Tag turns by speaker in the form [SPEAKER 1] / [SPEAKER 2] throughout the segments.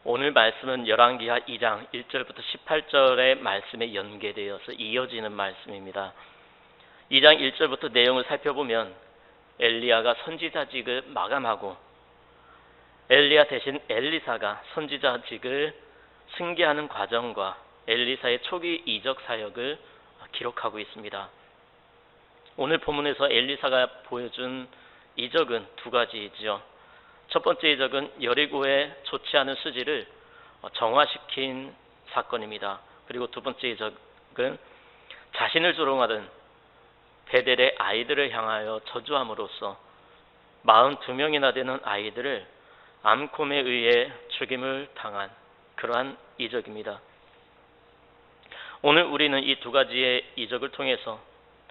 [SPEAKER 1] 오늘 말씀은 열왕기하 2장 1절부터 18절의 말씀에 연계되어서 이어지는 말씀입니다. 2장 1절부터 내용을 살펴보면 엘리야가 선지자직을 마감하고 엘리야 대신 엘리사가 선지자직을 승계하는 과정과 엘리사의 초기 이적 사역을 기록하고 있습니다. 오늘 본문에서 엘리사가 보여준 이적은 두 가지이죠. 첫 번째 이적은 여리고의 좋지 않은 수지를 정화시킨 사건입니다. 그리고 두 번째 이적은 자신을 조롱하던 베델의 아이들을 향하여 저주함으로써 42명이나 되는 아이들을 암콤에 의해 죽임을 당한 그러한 이적입니다. 오늘 우리는 이 두 가지의 이적을 통해서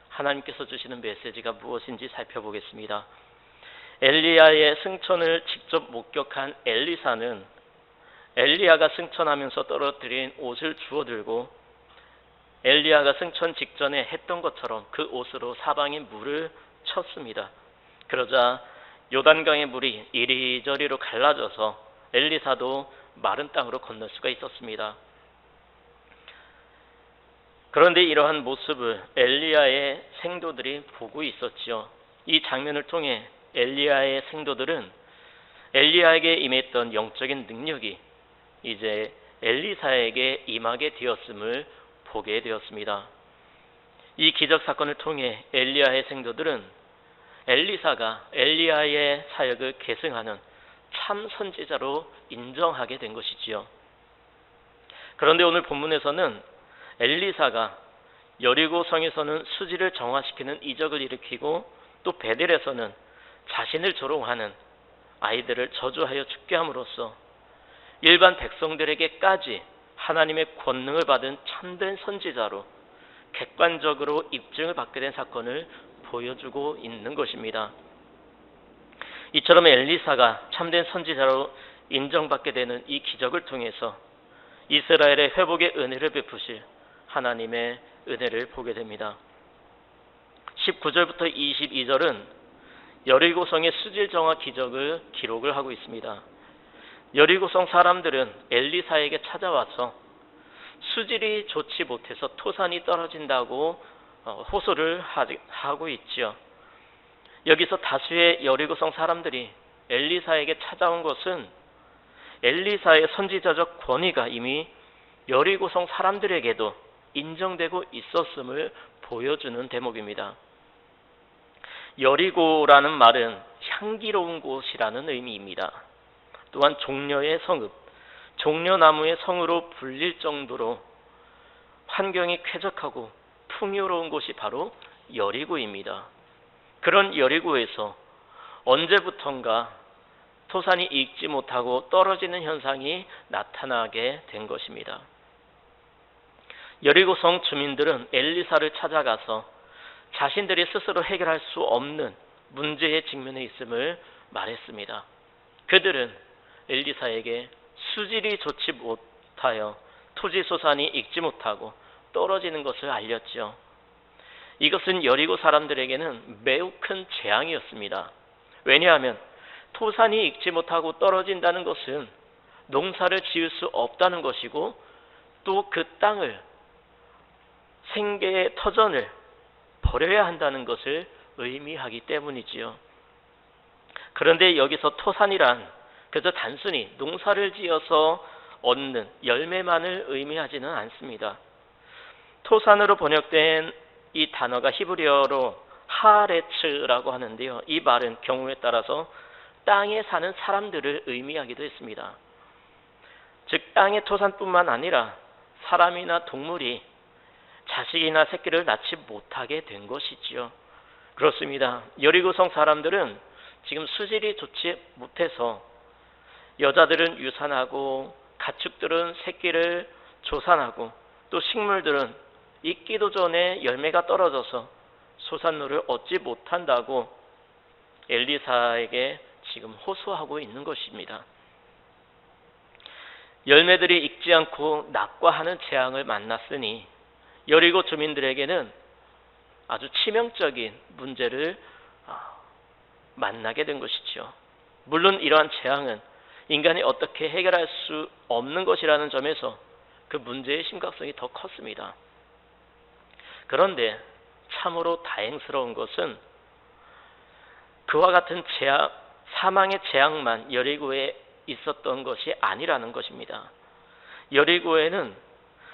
[SPEAKER 1] 하나님께서 주시는 메시지가 무엇인지 살펴보겠습니다. 엘리야의 승천을 직접 목격한 엘리사는 엘리야가 승천하면서 떨어뜨린 옷을 주워들고 엘리야가 승천 직전에 했던 것처럼 그 옷으로 사방에 물을 쳤습니다. 그러자 요단강의 물이 이리저리로 갈라져서 엘리사도 마른 땅으로 건널 수가 있었습니다. 그런데 이러한 모습을 엘리야의 생도들이 보고 있었지요. 이 장면을 통해 엘리야의 생도들은 엘리야에게 임했던 영적인 능력이 이제 엘리사에게 임하게 되었음을 보게 되었습니다. 이 기적 사건을 통해 엘리야의 생도들은 엘리사가 엘리야의 사역을 계승하는 참 선지자로 인정하게 된 것이지요. 그런데 오늘 본문에서는 엘리사가 여리고 성에서는 수지를 정화시키는 이적을 일으키고 또 베델에서는 자신을 조롱하는 아이들을 저주하여 죽게 함으로써 일반 백성들에게까지 하나님의 권능을 받은 참된 선지자로 객관적으로 입증을 받게 된 사건을 보여주고 있는 것입니다. 이처럼 엘리사가 참된 선지자로 인정받게 되는 이 기적을 통해서 이스라엘의 회복의 은혜를 베푸실 하나님의 은혜를 보게 됩니다. 19절부터 22절은 여리고성의 수질 정화 기적을 기록을 하고 있습니다. 여리고성 사람들은 엘리사에게 찾아와서 수질이 좋지 못해서 토산이 떨어진다고 호소를 하고 있지요. 여기서 다수의 여리고성 사람들이 엘리사에게 찾아온 것은 엘리사의 선지자적 권위가 이미 여리고성 사람들에게도 인정되고 있었음을 보여주는 대목입니다. 여리고라는 말은 향기로운 곳이라는 의미입니다. 또한 종려의 성읍, 종려나무의 성으로 불릴 정도로 환경이 쾌적하고 풍요로운 곳이 바로 여리고입니다. 그런 여리고에서 언제부턴가 토산이 익지 못하고 떨어지는 현상이 나타나게 된 것입니다. 여리고성 주민들은 엘리사를 찾아가서 자신들이 스스로 해결할 수 없는 문제에 직면해 있음을 말했습니다. 그들은 엘리사에게 수질이 좋지 못하여 토지소산이 익지 못하고 떨어지는 것을 알렸죠. 이것은 여리고 사람들에게는 매우 큰 재앙이었습니다. 왜냐하면 토산이 익지 못하고 떨어진다는 것은 농사를 지을 수 없다는 것이고 또 그 땅을 생계의 터전을 버려야 한다는 것을 의미하기 때문이지요. 그런데 여기서 토산이란 그저 단순히 농사를 지어서 얻는 열매만을 의미하지는 않습니다. 토산으로 번역된 이 단어가 히브리어로 하레츠라고 하는데요. 이 말은 경우에 따라서 땅에 사는 사람들을 의미하기도 했습니다. 즉 땅의 토산뿐만 아니라 사람이나 동물이 자식이나 새끼를 낳지 못하게 된 것이지요. 그렇습니다. 여리고성 사람들은 지금 수질이 좋지 못해서 여자들은 유산하고 가축들은 새끼를 조산하고 또 식물들은 익기도 전에 열매가 떨어져서 소산물을 얻지 못한다고 엘리사에게 지금 호소하고 있는 것입니다. 열매들이 익지 않고 낙과하는 재앙을 만났으니 여리고 주민들에게는 아주 치명적인 문제를 만나게 된 것이죠. 물론 이러한 재앙은 인간이 어떻게 해결할 수 없는 것이라는 점에서 그 문제의 심각성이 더 컸습니다. 그런데 참으로 다행스러운 것은 그와 같은 사망의 재앙만 여리고에 있었던 것이 아니라는 것입니다. 여리고에는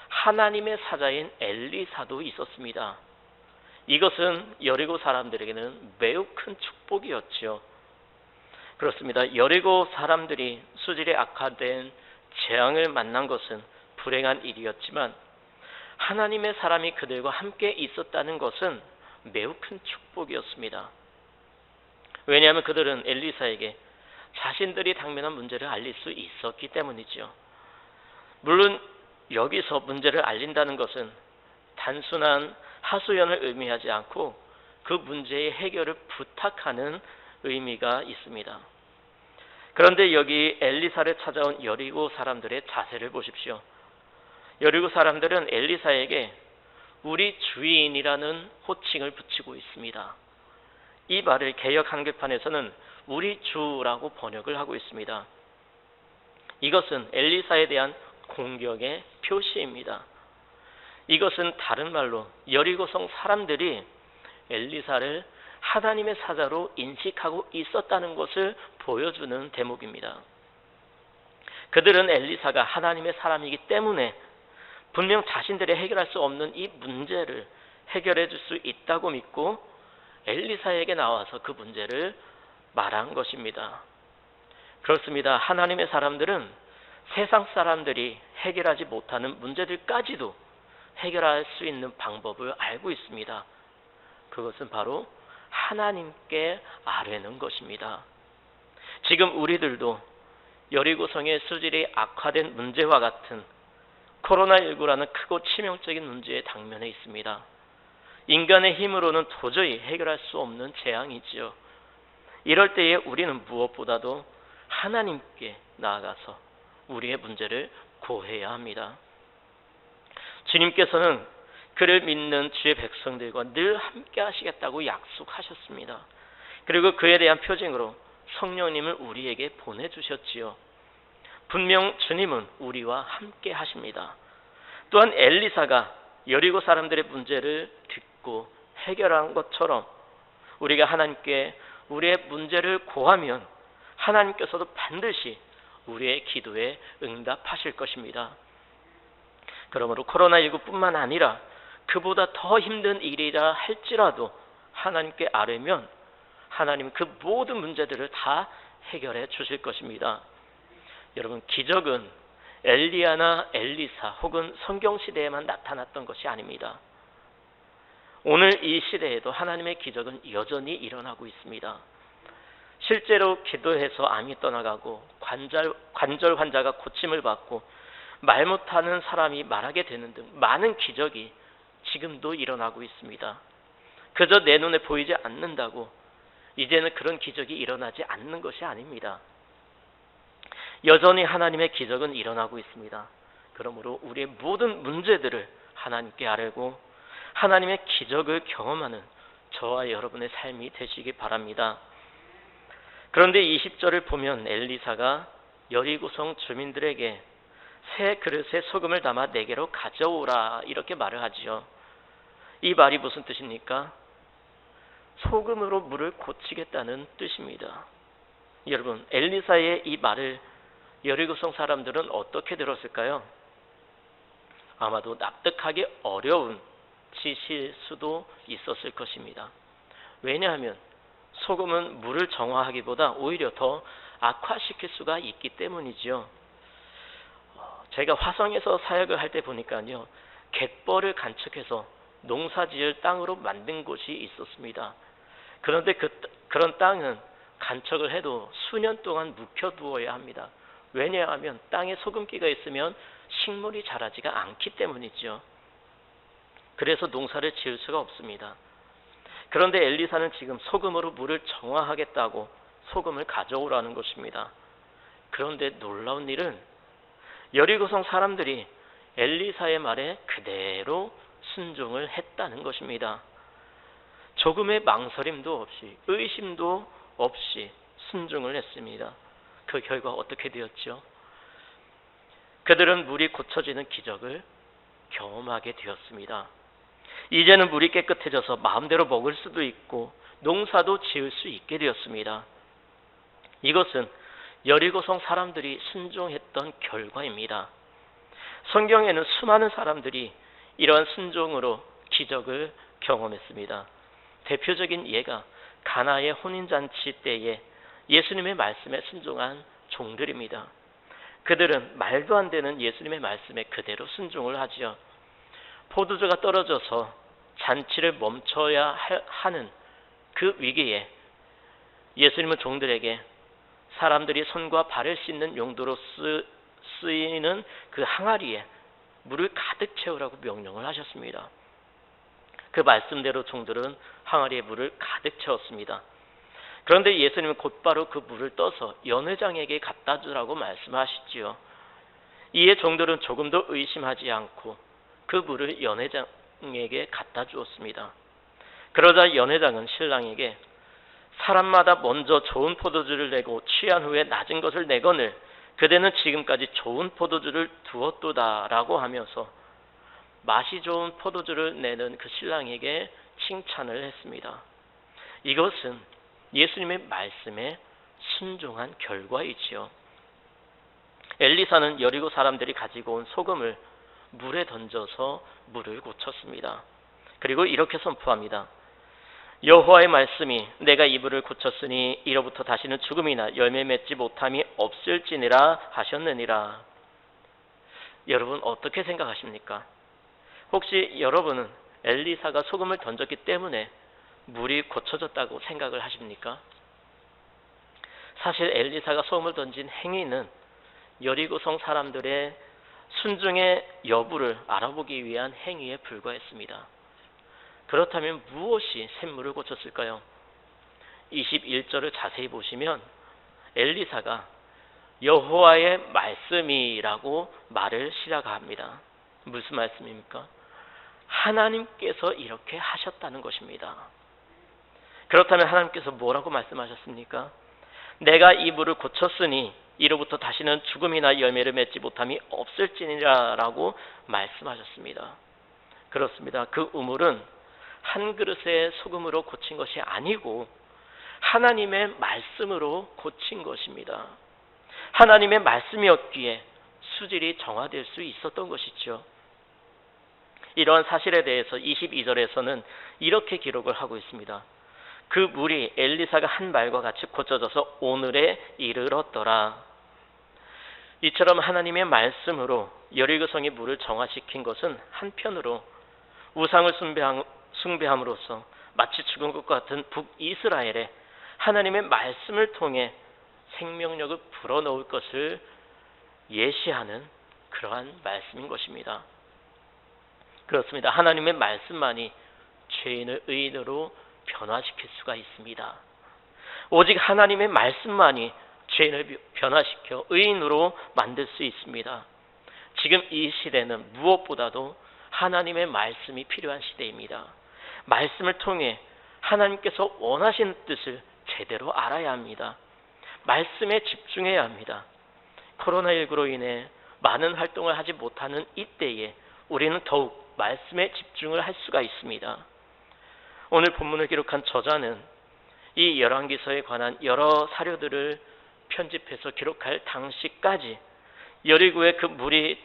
[SPEAKER 1] 하나님의 사자인 엘리사도 있었습니다. 이것은 여리고 사람들에게는 매우 큰 축복이었지요. 그렇습니다. 여리고 사람들이 수질이 악화된 재앙을 만난 것은 불행한 일이었지만 하나님의 사람이 그들과 함께 있었다는 것은 매우 큰 축복이었습니다. 왜냐하면 그들은 엘리사에게 자신들이 당면한 문제를 알릴 수 있었기 때문이죠. 물론 여기서 문제를 알린다는 것은 단순한 하소연을 의미하지 않고 그 문제의 해결을 부탁하는 의미가 있습니다. 그런데 여기 엘리사를 찾아온 여리고 사람들의 자세를 보십시오. 여리고 사람들은 엘리사에게 우리 주인이라는 호칭을 붙이고 있습니다. 이 말을 개역 한글판에서는 우리 주라고 번역을 하고 있습니다. 이것은 엘리사에 대한 공격의 표시입니다. 이것은 다른 말로 여리고성 사람들이 엘리사를 하나님의 사자로 인식하고 있었다는 것을 보여주는 대목입니다. 그들은 엘리사가 하나님의 사람이기 때문에 분명 자신들이 해결할 수 없는 이 문제를 해결해 줄 수 있다고 믿고 엘리사에게 나와서 그 문제를 말한 것입니다. 그렇습니다. 하나님의 사람들은 세상 사람들이 해결하지 못하는 문제들까지도 해결할 수 있는 방법을 알고 있습니다. 그것은 바로 하나님께 아뢰는 것입니다. 지금 우리들도 여리고성의 수질이 악화된 문제와 같은 코로나19라는 크고 치명적인 문제에 당면해 있습니다. 인간의 힘으로는 도저히 해결할 수 없는 재앙이지요. 이럴 때에 우리는 무엇보다도 하나님께 나아가서 우리의 문제를 고해야 합니다. 주님께서는 그를 믿는 주의 백성들과 늘 함께 하시겠다고 약속하셨습니다. 그리고 그에 대한 표징으로 성령님을 우리에게 보내주셨지요. 분명 주님은 우리와 함께 하십니다. 또한 엘리사가 여리고 사람들의 문제를 듣고 해결한 것처럼 우리가 하나님께 우리의 문제를 고하면 하나님께서도 반드시 우리의 기도에 응답하실 것입니다. 그러므로 코로나19뿐만 아니라 그보다 더 힘든 일이라 할지라도 하나님께 아뢰면 하나님 그 모든 문제들을 다 해결해 주실 것입니다. 여러분, 기적은 엘리야나 엘리사 혹은 성경시대에만 나타났던 것이 아닙니다. 오늘 이 시대에도 하나님의 기적은 여전히 일어나고 있습니다. 실제로 기도해서 암이 떠나가고 관절 환자가 고침을 받고 말 못하는 사람이 말하게 되는 등 많은 기적이 지금도 일어나고 있습니다. 그저 내 눈에 보이지 않는다고 이제는 그런 기적이 일어나지 않는 것이 아닙니다. 여전히 하나님의 기적은 일어나고 있습니다. 그러므로 우리의 모든 문제들을 하나님께 아뢰고 하나님의 기적을 경험하는 저와 여러분의 삶이 되시기 바랍니다. 그런데 20절을 보면 엘리사가 여리고성 주민들에게 새 그릇에 소금을 담아 내게로 가져오라 이렇게 말을 하지요. 이 말이 무슨 뜻입니까? 소금으로 물을 고치겠다는 뜻입니다. 여러분, 엘리사의 이 말을 여리고성 사람들은 어떻게 들었을까요? 아마도 납득하기 어려운 지시일 수도 있었을 것입니다. 왜냐하면 소금은 물을 정화하기보다 오히려 더 악화시킬 수가 있기 때문이지요. 제가 화성에서 사역을 할 때 보니까요, 갯벌을 간척해서 농사지을 땅으로 만든 곳이 있었습니다. 그런데 그런 땅은 간척을 해도 수년 동안 묵혀두어야 합니다. 왜냐하면 땅에 소금기가 있으면 식물이 자라지가 않기 때문이죠. 그래서 농사를 지을 수가 없습니다. 그런데 엘리사는 지금 소금으로 물을 정화하겠다고 소금을 가져오라는 것입니다. 그런데 놀라운 일은 여리고성 사람들이 엘리사의 말에 그대로 순종을 했다는 것입니다. 조금의 망설임도 없이 의심도 없이 순종을 했습니다. 그 결과 어떻게 되었죠? 그들은 물이 고쳐지는 기적을 경험하게 되었습니다. 이제는 물이 깨끗해져서 마음대로 먹을 수도 있고 농사도 지을 수 있게 되었습니다. 이것은 여리고성 사람들이 순종했던 결과입니다. 성경에는 수많은 사람들이 이러한 순종으로 기적을 경험했습니다. 대표적인 예가 가나의 혼인잔치 때에 예수님의 말씀에 순종한 종들입니다. 그들은 말도 안 되는 예수님의 말씀에 그대로 순종을 하지요. 포도주가 떨어져서 잔치를 멈춰야 하는 그 위기에 예수님은 종들에게 사람들이 손과 발을 씻는 용도로 쓰이는 그 항아리에 물을 가득 채우라고 명령을 하셨습니다. 그 말씀대로 종들은 항아리에 물을 가득 채웠습니다. 그런데 예수님은 곧바로 그 물을 떠서 연회장에게 갖다 주라고 말씀하시지요. 이에 종들은 조금도 의심하지 않고 그 물을 연회장에게 갖다 주었습니다. 그러자 연회장은 신랑에게 사람마다 먼저 좋은 포도주를 내고 취한 후에 낮은 것을 내거늘 그대는 지금까지 좋은 포도주를 두었도다라고 하면서 맛이 좋은 포도주를 내는 그 신랑에게 칭찬을 했습니다. 이것은 예수님의 말씀에 순종한 결과이지요. 엘리사는 여리고 사람들이 가지고 온 소금을 물에 던져서 물을 고쳤습니다. 그리고 이렇게 선포합니다. 여호와의 말씀이 내가 이 물을 고쳤으니 이로부터 다시는 죽음이나 열매 맺지 못함이 없을지니라 하셨느니라. 여러분 어떻게 생각하십니까? 혹시 여러분은 엘리사가 소금을 던졌기 때문에 물이 고쳐졌다고 생각을 하십니까? 사실 엘리사가 소금을 던진 행위는 여리고성 사람들의 순종의 여부를 알아보기 위한 행위에 불과했습니다. 그렇다면 무엇이 샘물을 고쳤을까요? 21절을 자세히 보시면 엘리사가 여호와의 말씀이라고 말을 시작합니다. 무슨 말씀입니까? 하나님께서 이렇게 하셨다는 것입니다. 그렇다면 하나님께서 뭐라고 말씀하셨습니까? 내가 이 물을 고쳤으니 이로부터 다시는 죽음이나 열매를 맺지 못함이 없을지니라 라고 말씀하셨습니다. 그렇습니다. 그 우물은 한 그릇의 소금으로 고친 것이 아니고 하나님의 말씀으로 고친 것입니다. 하나님의 말씀이었기에 수질이 정화될 수 있었던 것이죠. 이러한 사실에 대해서 22절에서는 이렇게 기록을 하고 있습니다. 그 물이 엘리사가 한 말과 같이 고쳐져서 오늘에 이르렀더라. 이처럼 하나님의 말씀으로 여리고성의 물을 정화시킨 것은 한편으로 우상을 숭배함으로써 마치 죽은 것 같은 북이스라엘에 하나님의 말씀을 통해 생명력을 불어넣을 것을 예시하는 그러한 말씀인 것입니다. 그렇습니다. 하나님의 말씀만이 죄인을 의인으로 변화시킬 수가 있습니다. 오직 하나님의 말씀만이 죄인을 변화시켜 의인으로 만들 수 있습니다. 지금 이 시대는 무엇보다도 하나님의 말씀이 필요한 시대입니다. 말씀을 통해 하나님께서 원하시는 뜻을 제대로 알아야 합니다. 말씀에 집중해야 합니다. 코로나19로 인해 많은 활동을 하지 못하는 이때에 우리는 더욱 말씀에 집중을 할 수가 있습니다. 오늘 본문을 기록한 저자는 이 열왕기서에 관한 여러 사료들을 편집해서 기록할 당시까지 여리고의 그 물이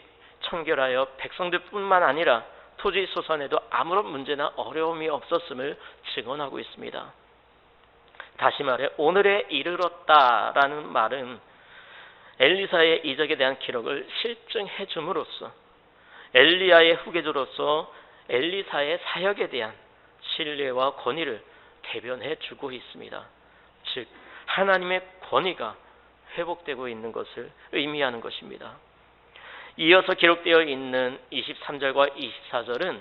[SPEAKER 1] 청결하여 백성들뿐만 아니라 토지 소산에도 아무런 문제나 어려움이 없었음을 증언하고 있습니다. 다시 말해 오늘에 이르렀다라는 말은 엘리사의 이적에 대한 기록을 실증해 줌으로써 엘리야의 후계자로서 엘리사의 사역에 대한 신뢰와 권위를 대변해 주고 있습니다. 즉 하나님의 권위가 회복되고 있는 것을 의미하는 것입니다. 이어서 기록되어 있는 23절과 24절은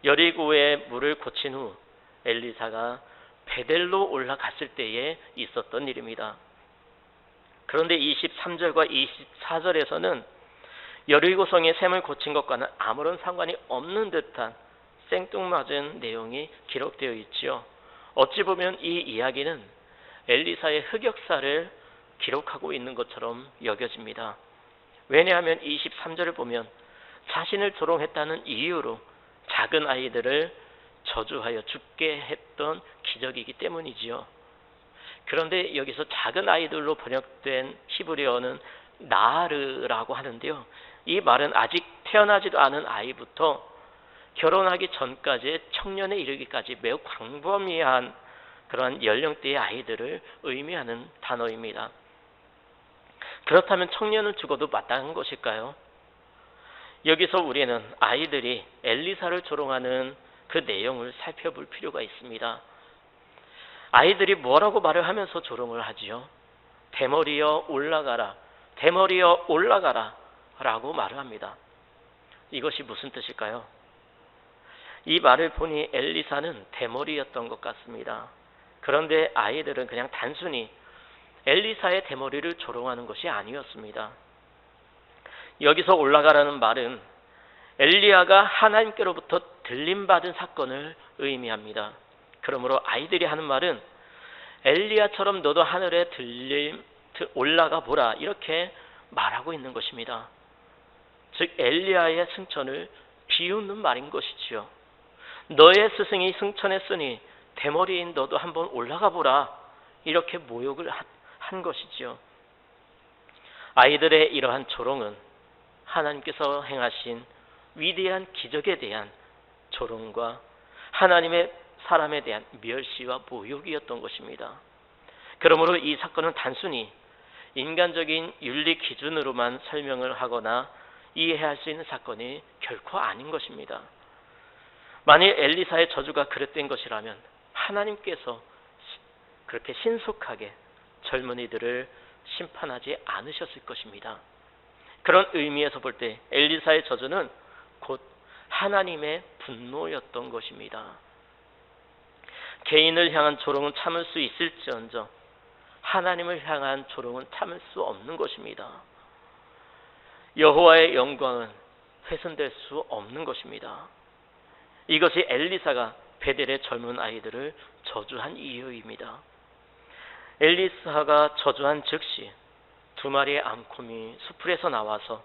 [SPEAKER 1] 여리고의 물을 고친 후 엘리사가 베델로 올라갔을 때에 있었던 일입니다. 그런데 23절과 24절에서는 여리고성의 샘을 고친 것과는 아무런 상관이 없는 듯한 생뚱맞은 내용이 기록되어 있지요. 어찌 보면 이 이야기는 엘리사의 흑역사를 기록하고 있는 것처럼 여겨집니다. 왜냐하면 23절을 보면 자신을 조롱했다는 이유로 작은 아이들을 저주하여 죽게 했던 기적이기 때문이지요. 그런데 여기서 작은 아이들로 번역된 히브리어는 나르라고 하는데요. 이 말은 아직 태어나지도 않은 아이부터 결혼하기 전까지의 청년에 이르기까지 매우 광범위한 그러한 연령대의 아이들을 의미하는 단어입니다. 그렇다면 청년을 죽어도 마땅한 것일까요? 여기서 우리는 아이들이 엘리사를 조롱하는 그 내용을 살펴볼 필요가 있습니다. 아이들이 뭐라고 말을 하면서 조롱을 하지요? 대머리여 올라가라, 대머리여 올라가라 라고 말을 합니다. 이것이 무슨 뜻일까요? 이 말을 보니 엘리사는 대머리였던 것 같습니다. 그런데 아이들은 그냥 단순히 엘리사의 대머리를 조롱하는 것이 아니었습니다. 여기서 올라가라는 말은 엘리야가 하나님께로부터 들림받은 사건을 의미합니다. 그러므로 아이들이 하는 말은 엘리야처럼 너도 하늘에 올라가 보라 이렇게 말하고 있는 것입니다. 즉 엘리야의 승천을 비웃는 말인 것이지요. 너의 스승이 승천했으니 대머리인 너도 한번 올라가 보라 이렇게 모욕을 한 것이지요. 아이들의 이러한 조롱은 하나님께서 행하신 위대한 기적에 대한 조롱과 하나님의 사람에 대한 멸시와 모욕이었던 것입니다. 그러므로 이 사건은 단순히 인간적인 윤리 기준으로만 설명을 하거나 이해할 수 있는 사건이 결코 아닌 것입니다. 만일 엘리사의 저주가 그릇된 것이라면 하나님께서 그렇게 신속하게 젊은이들을 심판하지 않으셨을 것입니다. 그런 의미에서 볼 때 엘리사의 저주는 곧 하나님의 분노였던 것입니다. 개인을 향한 조롱은 참을 수 있을지언정 하나님을 향한 조롱은 참을 수 없는 것입니다. 여호와의 영광은 훼손될 수 없는 것입니다. 이것이 엘리사가 베델의 젊은 아이들을 저주한 이유입니다. 엘리사가 저주한 즉시 두 마리의 암곰이 수풀에서 나와서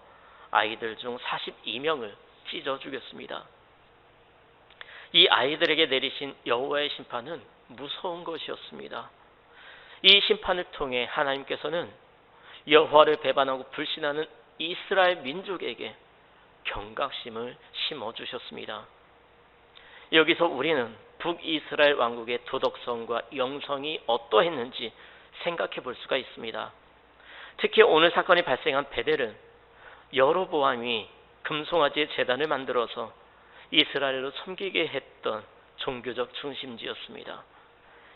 [SPEAKER 1] 아이들 중 42명을 찢어 죽였습니다. 이 아이들에게 내리신 여호와의 심판은 무서운 것이었습니다. 이 심판을 통해 하나님께서는 여호와를 배반하고 불신하는 이스라엘 민족에게 경각심을 심어주셨습니다. 여기서 우리는 북이스라엘 왕국의 도덕성과 영성이 어떠했는지 생각해 볼 수가 있습니다. 특히 오늘 사건이 발생한 베델은 여로보암이 금송아지의 제단을 만들어서 이스라엘로 섬기게 했던 종교적 중심지였습니다.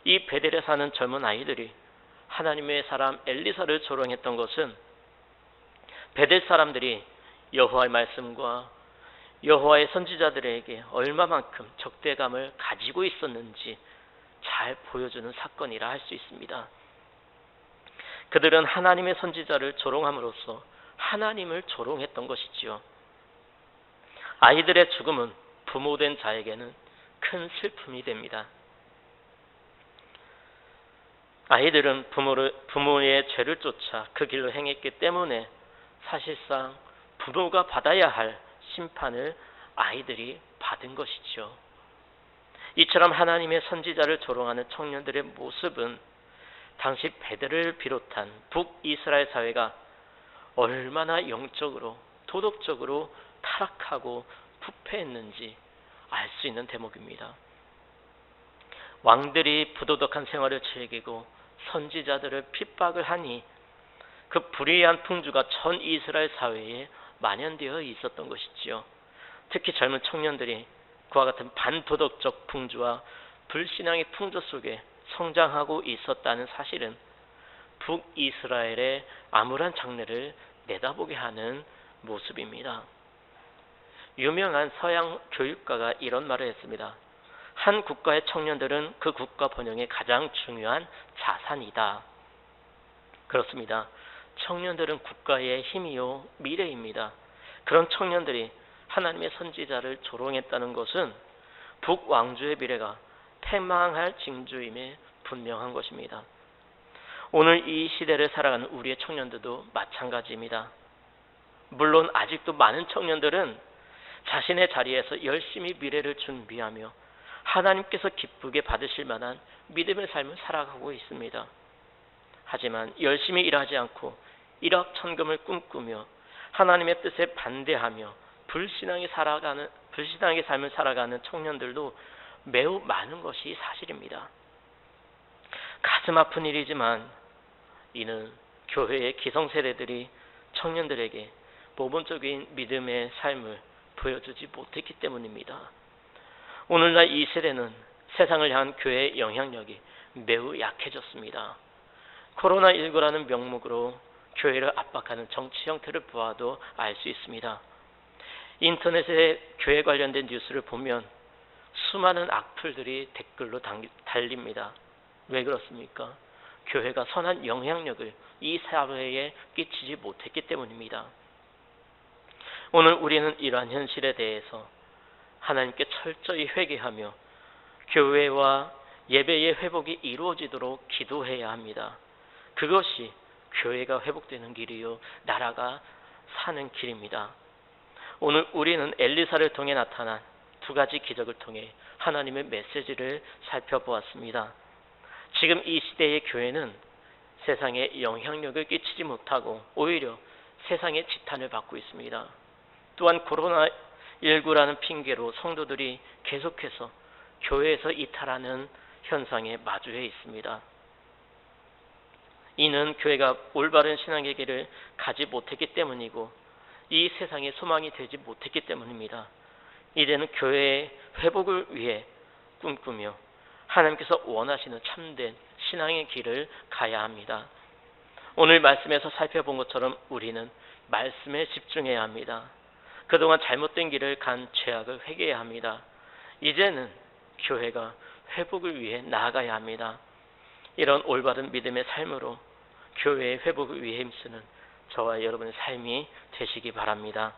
[SPEAKER 1] 이 베델에 사는 젊은 아이들이 하나님의 사람 엘리사를 조롱했던 것은 베델 사람들이 여호와의 말씀과 여호와의 선지자들에게 얼마만큼 적대감을 가지고 있었는지 잘 보여주는 사건이라 할 수 있습니다. 그들은 하나님의 선지자를 조롱함으로써 하나님을 조롱했던 것이지요. 아이들의 죽음은 부모된 자에게는 큰 슬픔이 됩니다. 아이들은 부모의 죄를 쫓아 그 길로 행했기 때문에 사실상 부모가 받아야 할 심판을 아이들이 받은 것이죠. 이처럼 하나님의 선지자를 조롱하는 청년들의 모습은 당시 베델을 비롯한 북이스라엘 사회가 얼마나 영적으로 도덕적으로 타락하고 부패했는지 알 수 있는 대목입니다. 왕들이 부도덕한 생활을 즐기고 선지자들을 핍박을 하니 그 불의한 풍주가 전 이스라엘 사회에 만연되어 있었던 것이지요. 특히 젊은 청년들이 그와 같은 반도덕적 풍주와 불신앙의 풍조 속에 성장하고 있었다는 사실은 북이스라엘의 암울한 장래를 내다보게 하는 모습입니다. 유명한 서양 교육가가 이런 말을 했습니다. 한 국가의 청년들은 그 국가 번영의 가장 중요한 자산이다. 그렇습니다. 청년들은 국가의 힘이요 미래입니다. 그런 청년들이 하나님의 선지자를 조롱했다는 것은 북왕조의 미래가 패망할 징조임에 분명한 것입니다. 오늘 이 시대를 살아가는 우리의 청년들도 마찬가지입니다. 물론 아직도 많은 청년들은 자신의 자리에서 열심히 미래를 준비하며 하나님께서 기쁘게 받으실 만한 믿음의 삶을 살아가고 있습니다. 하지만 열심히 일하지 않고 일확천금을 꿈꾸며 하나님의 뜻에 반대하며 불신앙의 삶을 살아가는 청년들도 매우 많은 것이 사실입니다. 가슴 아픈 일이지만 이는 교회의 기성세대들이 청년들에게 모범적인 믿음의 삶을 보여주지 못했기 때문입니다. 오늘날 이 세대는 세상을 향한 교회의 영향력이 매우 약해졌습니다. 코로나19라는 명목으로 교회를 압박하는 정치 형태를 보아도 알 수 있습니다. 인터넷에 교회 관련된 뉴스를 보면 수많은 악플들이 댓글로 달립니다. 왜 그렇습니까? 교회가 선한 영향력을 이 사회에 끼치지 못했기 때문입니다. 오늘 우리는 이러한 현실에 대해서 하나님께 철저히 회개하며 교회와 예배의 회복이 이루어지도록 기도해야 합니다. 그것이 교회가 회복되는 길이요 나라가 사는 길입니다. 오늘 우리는 엘리사를 통해 나타난 두 가지 기적을 통해 하나님의 메시지를 살펴보았습니다. 지금 이 시대의 교회는 세상에 영향력을 끼치지 못하고 오히려 세상의 지탄을 받고 있습니다. 또한 코로나19라는 핑계로 성도들이 계속해서 교회에서 이탈하는 현상에 마주해 있습니다. 이는 교회가 올바른 신앙의 길을 가지 못했기 때문이고 이 세상에 소망이 되지 못했기 때문입니다. 이제는 교회의 회복을 위해 꿈꾸며 하나님께서 원하시는 참된 신앙의 길을 가야 합니다. 오늘 말씀에서 살펴본 것처럼 우리는 말씀에 집중해야 합니다. 그동안 잘못된 길을 간 죄악을 회개해야 합니다. 이제는 교회가 회복을 위해 나아가야 합니다. 이런 올바른 믿음의 삶으로 교회의 회복을 위해 힘쓰는 저와 여러분의 삶이 되시기 바랍니다.